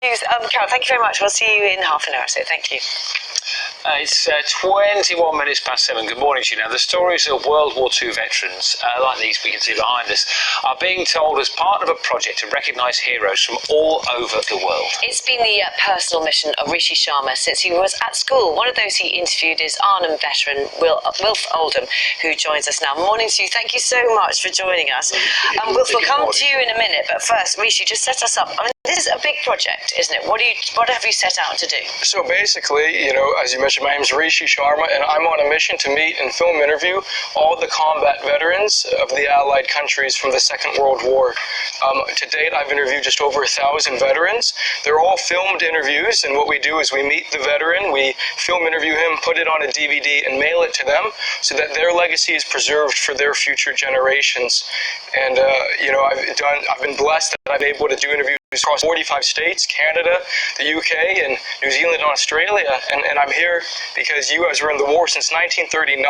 Carol, thank you very much. We'll see you in half an hour or so. Thank you. It's 21 minutes past 7. Good morning to you. Now, the stories of World War II veterans, like these we can see behind us, are being told as part of a project to recognise heroes from all over the world. It's been the personal mission of Rishi Sharma since he was at school. One of those he interviewed is Arnhem veteran Wilf Oldham, who joins us now. Morning to you. Thank you so much for joining us. Wilf, we'll come to you in a minute, but first, Rishi, just set us up. I mean, this is a big project, isn't it? What have you set out to do? So basically, as you mentioned, my name is Rishi Sharma, and I'm on a mission to meet and film interview all the combat veterans of the Allied countries from the Second World War. To date, I've interviewed just over 1,000 veterans. They're all filmed interviews, and what we do is we meet the veteran, we film interview him, put it on a DVD, and mail it to them so that their legacy is preserved for their future generations. And I've been blessed that I've been able to do interviews across 45 states, Canada, the UK, and New Zealand and Australia. And I'm here because you guys were in the war since 1939,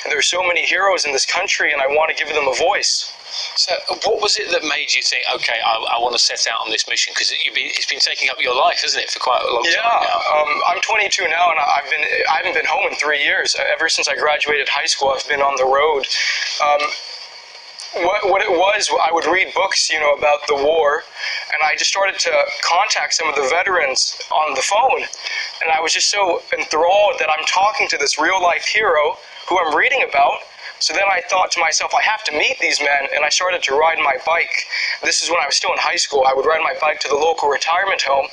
and there's so many heroes in this country, and I want to give them a voice. So what was it that made you think, okay, I want to set out on this mission? Because it's been taking up your life, isn't it, for quite a long time now? I'm 22 now, and I haven't been home in 3 years. Ever since I graduated high school, I've been on the road. What it was, I would read books, about the war, and I just started to contact some of the veterans on the phone, and I was just so enthralled that I'm talking to this real-life hero who I'm reading about. So then I thought to myself, I have to meet these men, and I started to ride my bike. This is when I was still in high school. I would ride my bike to the local retirement home,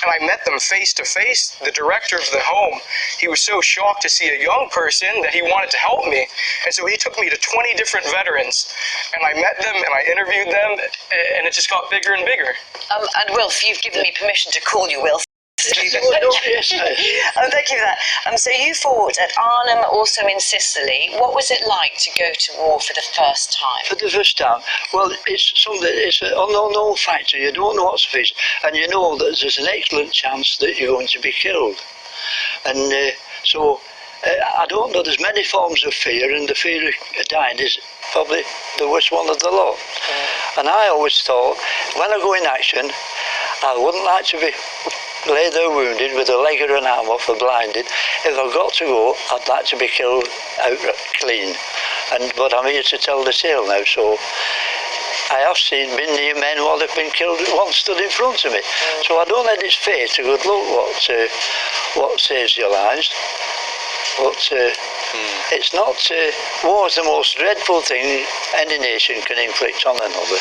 and I met them face to face. The director of the home, he was so shocked to see a young person that he wanted to help me, and so he took me to 20 different veterans, and I met them, and I interviewed them, and it just got bigger and bigger. And Wilf, you've given me permission to call you Wilf. Yes. Thank you for that. So you fought at Arnhem, also in Sicily. What was it like to go to war for the first time? For the first time, well, it's an unknown factor. You don't know what's facing, and you know that there's an excellent chance that you're going to be killed. And so I don't know. There's many forms of fear, and the fear of dying is probably the worst one of the lot. And I always thought, when I go in action, I wouldn't like to be lay there wounded with a leg or an arm off or blinded. If I've got to go, I'd like to be killed outright clean. But I'm here to tell the tale now, so I have been near men who have been killed, one stood in front of me. So I don't let it fade to good luck what saves your lives. But it's not, war's the most dreadful thing any nation can inflict on another.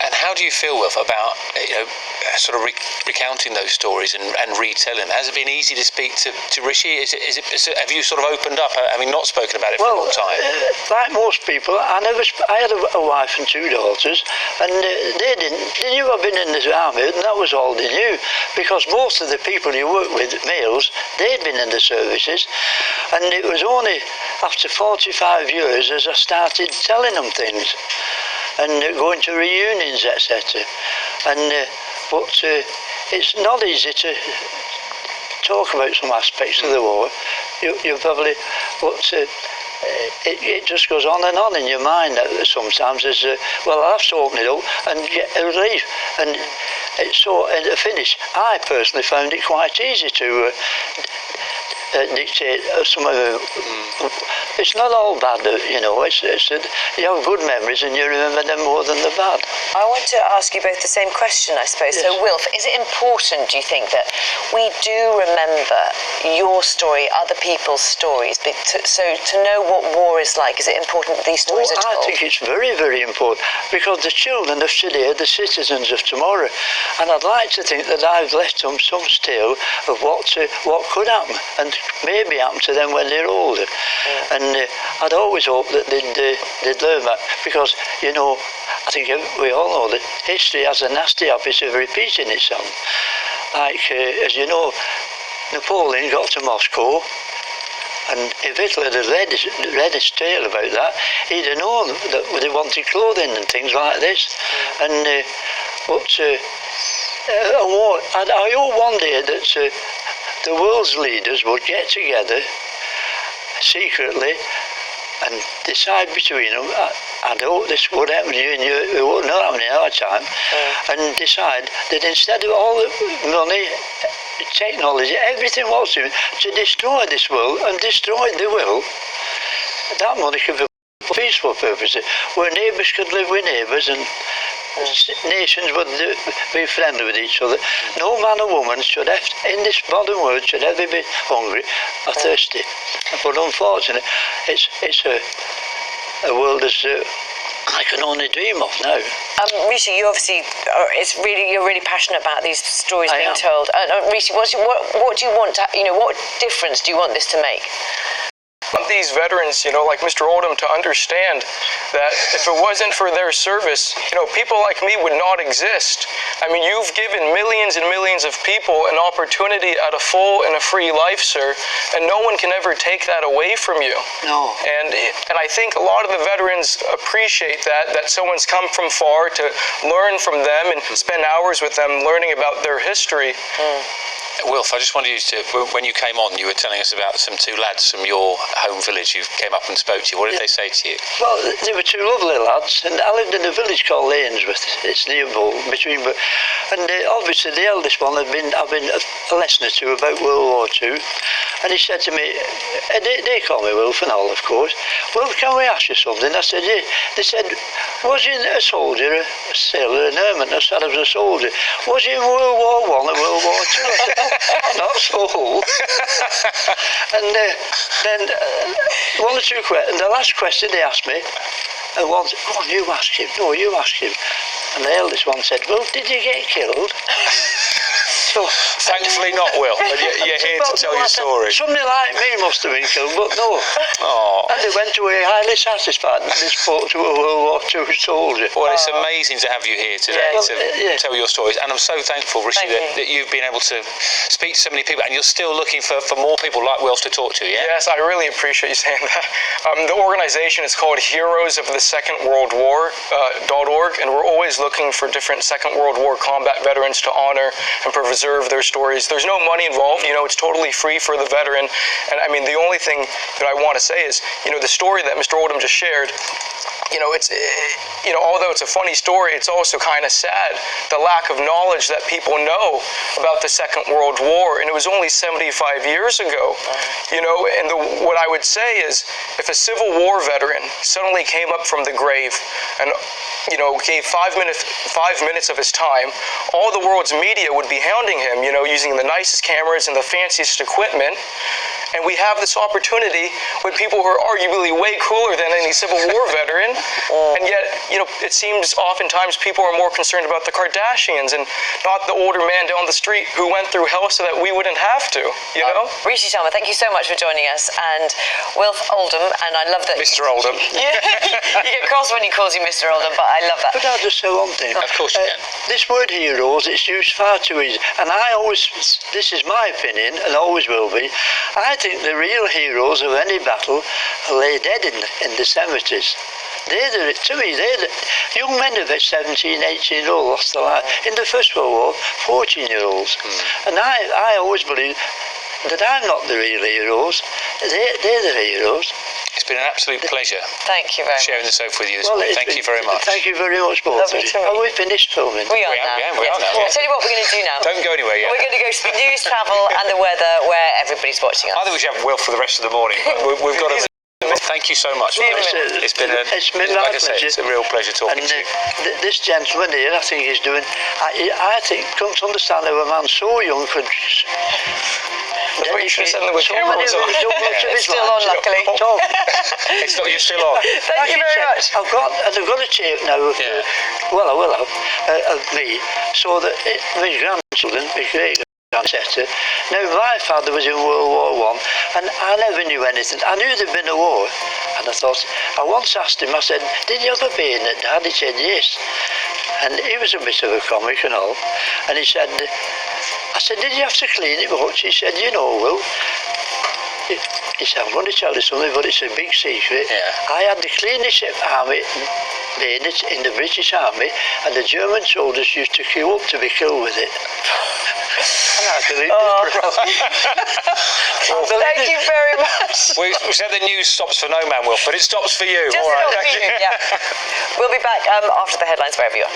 And how do you feel, Wilf, about sort of recounting those stories and retelling? Has it been easy to speak to Rishi? Have you sort of opened up, having not spoken about it for a long time? Like most people, I had a wife and 2 daughters, and they knew I'd been in the army, and that was all they knew, because most of the people you work with, males, they'd been in the services, and it was only after 45 years as I started telling them things and going to reunions, etc. But it's not easy to talk about some aspects of the war. You probably, but it just goes on in your mind sometimes. Well, I'll have to open it up and get a relief. And so at the finish, I personally found it quite easy to dictate some of them. It's not all bad, you have good memories and you remember them more than the bad. I want to ask you both the same question, I suppose. Yes. So, Wilf, is it important, do you think, that we do remember your story, other people's stories? So to know what war is like, is it important that these stories are told? I think it's very, very important, because the children of today are the citizens of tomorrow, and I'd like to think that I've left them some tale of what could happen and maybe happen to them when they're older. And I'd always hope that they'd learn that, because I think we all know that history has a nasty habit of repeating itself. Like, as you know, Napoleon got to Moscow, and if Hitler had read his tale about that, he'd have known that they wanted clothing and things like this. And I hope one day that the world's leaders would get together secretly and decide between them, I hope this would happen to you and it won't happen in our time, and decide that instead of all the money, technology, everything was to destroy this world and destroy the will, that money could be for peaceful purposes, where neighbours could live with neighbours and nations would be friendly with each other. No man or woman should have, in this modern world, should ever be hungry or thirsty. But unfortunately, it's a world that I can only dream of now. Rishi, you obviously you're really passionate about these stories being told. Rishi, what do you want to, what difference do you want this to make? I want these veterans, like Mr. Oldham, to understand that if it wasn't for their service, people like me would not exist. I mean, you've given millions and millions of people an opportunity at a full and a free life, sir, and no one can ever take that away from you. No. And I think a lot of the veterans appreciate that someone's come from far to learn from them and spend hours with them learning about their history. Wilf, I just wanted you to, when you came on, you were telling us about some two lads from your home village who came up and spoke to you. What did they say to you? Well, they were two lovely lads, and I lived in a village called Lanesworth. It's near between, and obviously the eldest one I've been a lesson or two about World War II, and he said to me, they call me Wilf and all, of course. Wilf, can we ask you something? I said, yeah. They said, was you a soldier, a sailor, an airman? I said, I was a soldier. Was you in World War I or World War II? I said, I'm not so old. And then one or two questions, the last question they asked me, and one said, go on, you ask him. No, you ask him. And the eldest one said, well, did you get killed? So, thankfully not, Will. You're here to tell your story. Somebody like me must have been killed, but no. Oh. And they went away highly satisfied that they spoke to a World War II soldier. Well, it's amazing to have you here today to tell your stories, and I'm so thankful, Rishi, that you've been able to speak to so many people, and you're still looking for more people like Wilf to talk to, yeah? Yes, I really appreciate you saying that. The organization is called Heroes of the Second World War .org, and we're always looking for different Second World War combat veterans to honor and preserve their stories. There's no money involved, it's totally free for the veteran. And I mean, the only thing that I want to say is, the story that Mr. Oldham just shared, it's, although it's a funny story, it's also kind of sad, the lack of knowledge that people know about the Second World War, and it was only 75 years ago, and what I would say is, if a Civil War veteran suddenly came up from the grave and, gave 5 minutes of his time, all the world's media would be hounding him, using the nicest cameras and the fanciest equipment. And we have this opportunity with people who are arguably way cooler than any Civil War veteran. And yet, it seems oftentimes people are more concerned about the Kardashians and not the older man down the street who went through hell so that we wouldn't have to, Rishi Sharma, thank you so much for joining us. And Wilf Oldham, and I love that. Mr. Oldham. You get cross when he calls you Mr. Oldham, but I love that. But I'll just say one thing. Of course you can. This word heroes, it's used far too easy. And this is my opinion, and always will be, I think the real heroes of any battle lay dead in the cemeteries. To me, they're the young men of 17, 18-year-olds lost their life. In the First World War, 14-year-olds. And I always believe that I'm not the real heroes. They're the heroes. It's been an absolute pleasure. Thank you very much. Sharing this over with you this morning. Thank you very much. Thank you very much, both of you. Are we finished filming? We are now. Yeah, we are now. I'll tell you what we're going to do now. Don't go anywhere yet. We're going to go to the news, travel, and the weather where everybody's watching us. I think we should have Wilf for the rest of the morning. We've got to. Thank you so much. It's been like I say, it's a real pleasure talking to you. This gentleman here, I think he's doing. I think come to understand how a man so young could. That's what you should have said with cameras on. It's still on, luckily. It's not, you're still on. Thank you very much. I've got a tape now of, well, I will have, of me, so that my grandchildren, my great-grandchildren. Now, my father was in World War I, and I never knew anything. I knew there'd been a war, and I once asked him, I said, did you have a bayonet, Dad? He said, yes. And he was a bit of a comic and all, and he said, I said, did you have to clean it much? He said, Will. He said, I'm going to tell you something, but it's a big secret. Yeah. I had the cleanest army bayonet in the British Army, and the German soldiers used to queue up to be killed with it. I can eat Oh. this. Thank you very much. We said the news stops for no man, Wilf, but it stops for you. Just All right. not for you, yeah. We'll be back after the headlines, wherever you are.